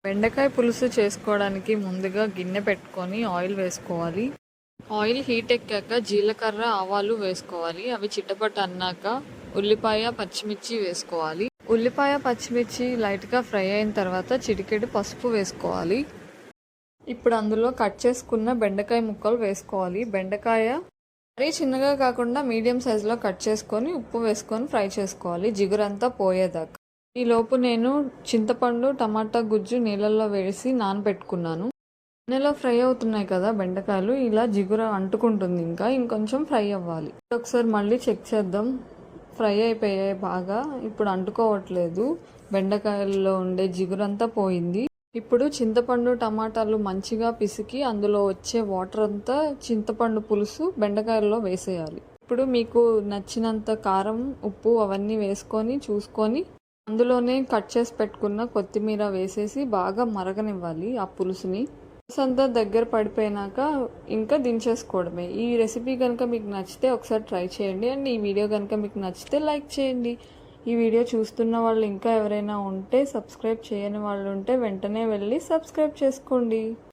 బెండకాయ పులుసు చేసుకోవడానికి ముందుగా గిన్నె పెట్టుకొని ఆయిల్ వేసుకోవాలి. ఆయిల్ హీట్ ఎక్కాక జీలకర్ర, ఆవాలు వేసుకోవాలి. అవి చిటపట అన్నాక ఉల్లిపాయ, పచ్చిమిర్చి వేసుకోవాలి. ఉల్లిపాయ, పచ్చిమిర్చి లైట్గా ఫ్రై అయిన తర్వాత చిటికెడు పసుపు వేసుకోవాలి. ఇప్పుడు అందులో కట్ చేసుకున్న బెండకాయ ముక్కలు వేసుకోవాలి. బెండకాయ మరీ చిన్నగా కాకుండా మీడియం సైజులో కట్ చేసుకొని ఉప్పు వేసుకొని ఫ్రై చేసుకోవాలి జిగురంతా పోయేదాకా. ఈలోపు నేను చింతపండు, టమాటా గుజ్జు నీళ్ళల్లో వేసి నానబెట్టుకున్నాను. నూనెలో ఫ్రై అవుతున్నాయి కదా బెండకాయలు, ఇలా జిగుర అంటుకుంటుంది. ఇంకొంచెం ఫ్రై అవ్వాలి. ఒకసారి మళ్ళీ చెక్ చేద్దాం. ఫ్రై అయిపోయాయి బాగా. ఇప్పుడు అంటుకోవట్లేదు. బెండకాయల్లో ఉండే జిగురంతా పోయింది. ఇప్పుడు చింతపండు, టమాటాలు మంచిగా పిసికి అందులో వచ్చే వాటర్ అంతా చింతపండు పులుసు బెండకాయల్లో వేసేయాలి. ఇప్పుడు మీకు నచ్చినంత కారం, ఉప్పు అవన్నీ వేసుకొని చూసుకొని అందులోనే కట్ చేసి పెట్టుకున్న కొత్తిమీర వేసేసి బాగా మరగనివ్వాలి ఆ పులుసుని. పులుసు అంతా దగ్గర పడిపోయినాక ఇంకా దించేసుకోవడమే. ఈ రెసిపీ కనుక మీకు నచ్చితే ఒకసారి ట్రై చేయండి. అండ్ ఈ వీడియో కనుక మీకు నచ్చితే లైక్ చేయండి. ఈ వీడియో చూస్తున్న వాళ్ళు ఇంకా ఎవరైనా ఉంటే, సబ్స్క్రైబ్ చేయని వాళ్ళు ఉంటే వెంటనే వెళ్ళి సబ్స్క్రైబ్ చేసుకోండి.